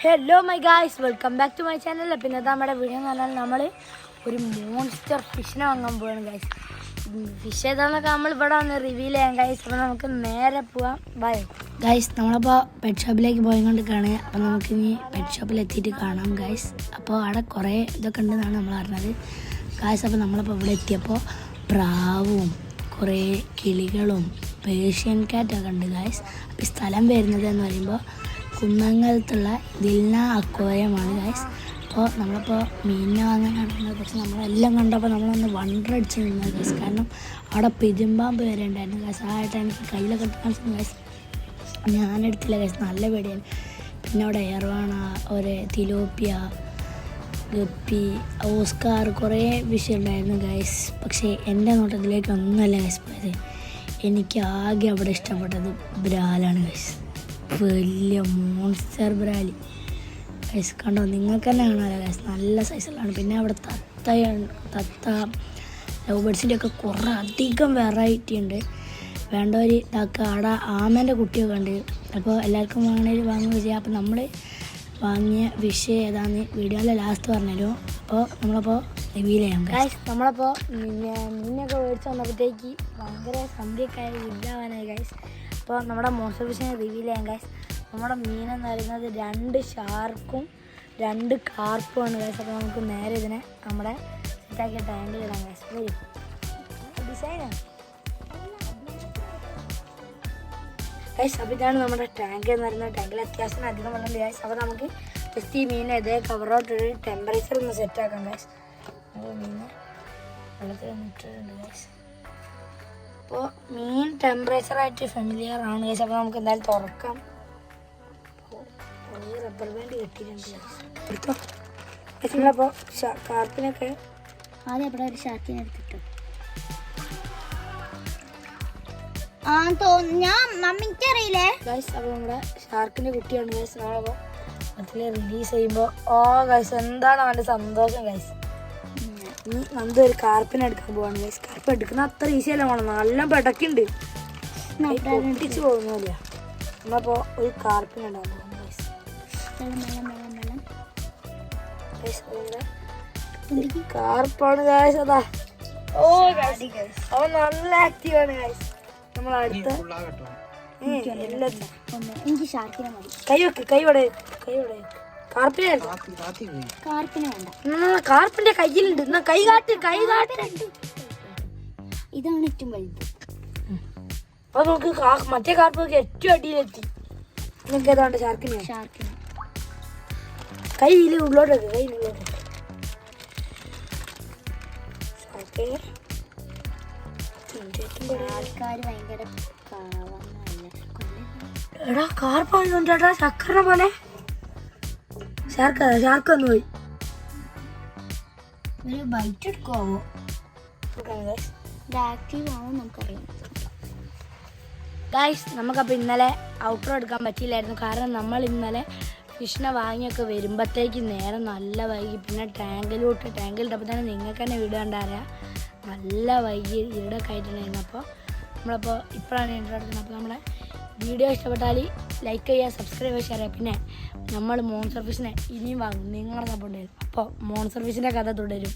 Hello my guys, welcome back to my channel. പിന്നെ നമ്മുടെ video എന്ന് പറഞ്ഞാൽ നമ്മൾ ഒരു മോൺസ്റ്റർ ഫിഷിനെ വാങ്ങാൻ പോവാണ് ഗായ്സ്. ഫിഷ് ഏതാണെന്നൊക്കെ നമ്മൾ ഇവിടെ വന്ന് റിവീൽ ചെയ്യാം ഗായ്സ്. അപ്പോൾ നമുക്ക് നേരെ പോവാം. Bye guys. നമ്മളപ്പോൾ പെറ്റ് ഷോപ്പിലേക്ക് പോയിക്കൊണ്ടിരിക്കുകയാണ്. അപ്പോൾ നമുക്കിനി പെറ്റ് ഷോപ്പിൽ എത്തിയിട്ട് കാണാം ഗായ്സ്. അപ്പോൾ അവിടെ കുറേ ഇതൊക്കെ ഉണ്ടെന്നാണ് നമ്മൾ അറിഞ്ഞത് ഗായ്സ്. അപ്പോൾ നമ്മളപ്പോൾ ഇവിടെ എത്തിയപ്പോൾ പ്രാവും കുറേ കിളികളും പേർഷ്യൻ കാറ്റൊക്കെ ഉണ്ട് ഗായ്സ്. അപ്പോൾ ഈ സ്ഥലം വരുന്നത് എന്ന് പറയുമ്പോൾ കുന്നംകുളത്തുള്ള ദിൽന അക്വേറിയമാണ് ഗായ്സ്. അപ്പോൾ നമ്മളിപ്പോൾ മീനിനെ വാങ്ങാൻ നടക്കുന്നത്, പക്ഷെ നമ്മളെല്ലാം കണ്ടപ്പോൾ നമ്മളൊന്ന് വണ്ടർ അടിച്ച് നിന്നത് ഗായ്സ്. കാരണം അവിടെ പെരുമ്പാമ്പ് വരെ ഉണ്ടായിരുന്നു ഗായ്സ്. ആ ആയിട്ട് എനിക്ക് കയ്യിലൊക്കെ കാണിച്ചു ഗായ്സ്. ഞാനെടുത്തില്ല ഗായ്സ്, നല്ല പേടിയാണ്. പിന്നെ അവിടെ എയർവാണ, ഒരു തിലോപ്പിയ, ഗപ്പി, ഓസ്കാർ, കുറേ വിഷയം ഉണ്ടായിരുന്നു ഗായ്സ്. പക്ഷേ എൻ്റെ നോട്ടത്തിലേക്ക് ഒന്നുമല്ല ഗായ്സ് പോയത്. എനിക്ക് ആകെ അവിടെ ഇഷ്ടപ്പെട്ടത് ബ്രാലാണ് ഗായ്സ്. വലിയ മോൺസ്റ്റർ ബ്രാലി ഗൈസ്. കണ്ടോ, നിങ്ങൾക്ക് തന്നെ കാണാമല്ലോ ഗൈസ്, നല്ല സൈസുള്ളതാണ്. പിന്നെ അവിടെ തത്ത ലവ് ബേർഡ്സിൻ്റെ ഒക്കെ കുറേ അധികം വെറൈറ്റി ഉണ്ട്. വേണ്ടവർ ഇതാക്കുക. അവിടെ ആമേൻ്റെ കുട്ടിയൊക്കെ ഉണ്ട്. അപ്പോൾ എല്ലാവർക്കും വാങ്ങണേൽ വാങ്ങുക ചെയ്യാം. അപ്പോൾ നമ്മൾ വാങ്ങിയ വിഷയം ഏതാണെന്ന് വീഡിയോയിലെ ലാസ്റ്റ് പറഞ്ഞുതരും. അപ്പോൾ നമ്മളപ്പോൾ റിവീൽ ചെയ്യാം ഗൈസ്. നമ്മളപ്പോൾ മീനൊക്കെ മേടിച്ച് വന്നപ്പോഴത്തേക്ക് ഭയങ്കര സന്ധ്യക്കായ ഇല്ലാവാനായി ഗൈസ്. അപ്പോൾ നമ്മുടെ മോൺസ്റ്റർ ഫിഷിനെ റിവീൽ ചെയ്യാം ഗൈസ്. നമ്മുടെ മീനെന്ന് പറയുന്നത് 2 ഷാർക്കും 2 കാർപ്പുമാണ് ഗൈസ്. അപ്പോൾ നമുക്ക് നേരെ ഇതിനെ നമ്മുടെ സെറ്റാക്കിയ ടാങ്കിൽ ഇടാം ഗൈസ്. വരും ഡിസൈനാണ് ഗൈസ്. അപ്പോൾ ഇതാണ് നമ്മുടെ ടാങ്ക് എന്ന് പറയുന്നത്. ടാങ്കിൽ അത്യാവശ്യം അധികം വെള്ളം ഗൈസ്. അപ്പോൾ നമുക്ക് ജസ്റ്റ് ഈ മീനെ ഇതേ കവറോട്ടൊരു ടെമ്പറേച്ചർ ഒന്ന് സെറ്റാക്കാം ഗൈസ്. അപ്പോൾ മീനെ വെള്ളത്തിൽ ഇട്ടിട്ടുണ്ട് ഗൈസ്. അപ്പോൾ മീൻ ടെമ്പറേച്ചറായിട്ട് ഫെമിലിയർ ആണ് ഗൈസ്. അപ്പോൾ നമുക്ക് എന്തായാലും തുറക്കാം. കുറേ റബ്ബർ ബാൻഡ് കെട്ടിയിട്ടുണ്ട് എടുത്തോ ഗൈസ്. നമ്മളപ്പോൾ കാർപ്പിനൊക്കെ ആദ്യം അവിടെ ഒരു ഷാർക്കിനെ എടുത്തിട്ടു. ഞാൻ മമ്മിക്ക് അറിയില്ലേ ഗൈസ്. അപ്പോൾ നമ്മുടെ ഷാർക്കിൻ്റെ കുട്ടിയാണ് ഗൈസ്. നമ്മളപ്പോൾ അതിൽ റിലീസ് ചെയ്യുമ്പോൾ ഗൈസ് എന്താണ് അവൻ്റെ സന്തോഷം ഗൈസ്. ഇനി നന്ദു ഒരു കാർപ്പിനെ എടുക്കാൻ പോവാണ് ഗൈസ്. കാർപ്പ് എടുക്കുന്ന അത്ര ഈസി അല്ല, വേണം നല്ല പെടക്കുണ്ട്, പൊട്ടിച്ച് പോകുന്നില്ല. നമ്മളപ്പോൾ ഒരു കാർപ്പിനെ ഉണ്ടാകാൻ പോകുന്നു ഗൈസ്. കാർപ്പാണ് ഗൈസ്. അതാ ഗൈസ്, അവൻ നല്ല ആക്റ്റീവാണ് ഗൈസ്. നമ്മൾ അടുത്ത എനിക്ക് ഷാർക്കിനെ മതി. കൈ വെക്ക്, കൈവിടെ കാർപ്പിനെ വേണ്ട. കാർപ്പിന്റെ കയ്യിലുണ്ട്. എന്നാ കൈ കാട്ട്. ഇതാണ് ഏറ്റവും വലുത്. അപ്പൊ നമുക്ക് മറ്റേ കാർപ്പൊക്കെ ഏറ്റവും അടിയിലെത്തി. നിങ്ങൾക്ക് ഏതാണ്ട് ഷാർക്കിനെ കയ്യിൽ ഉള്ളോട്ടൊക്കെ ആൾക്കാർ ഭയങ്കര എടാ കാർപ്പാണ് ചേട്ടാ, ചക്കര പോലെ. ഷാർക്ക് ഒന്ന് പോയി. ഒരു ബൈറ്റ് എടുക്കുമോ? ആക്റ്റീവ് ആണോ നമുക്കറിയാം ഗൈസ്. നമുക്കപ്പോൾ ഇന്നലെ ഔട്ട്ഡോർ എടുക്കാൻ പറ്റിയില്ലായിരുന്നു. കാരണം നമ്മൾ ഇന്നലെ ഫിഷിനെ വാങ്ങിയൊക്കെ വരുമ്പോഴത്തേക്ക് നേരം നല്ല വൈകി. പിന്നെ ടാങ്കിലിട്ടപ്പോൾ തന്നെ നിങ്ങൾക്ക് തന്നെ വീഡിയോ കണ്ടറിയാം, നല്ല വൈകി ഇരുടൊക്കെ ആയിട്ടുണ്ടായിരുന്നു. അപ്പോൾ നമ്മളപ്പോൾ ഇപ്പോഴാണ് ഇൻട്രോ എടുക്കുന്നത്. അപ്പോൾ നമ്മുടെ വീഡിയോ ഇഷ്ടപ്പെട്ടാൽ ലൈക്ക് ചെയ്യുക, സബ്സ്ക്രൈബ് ചെയ്യുക, ഷെയർ ചെയ്യുക. പിന്നെ നമ്മൾ മോൺസ്റ്റർ ഫിഷിനെ ഇനിയും വാങ്ങും, നിങ്ങളുടെ സപ്പോർട്ട് ചെയ്യും. അപ്പോൾ മോൺസ്റ്റർ ഫിഷിൻ്റെ കഥ തുടരും.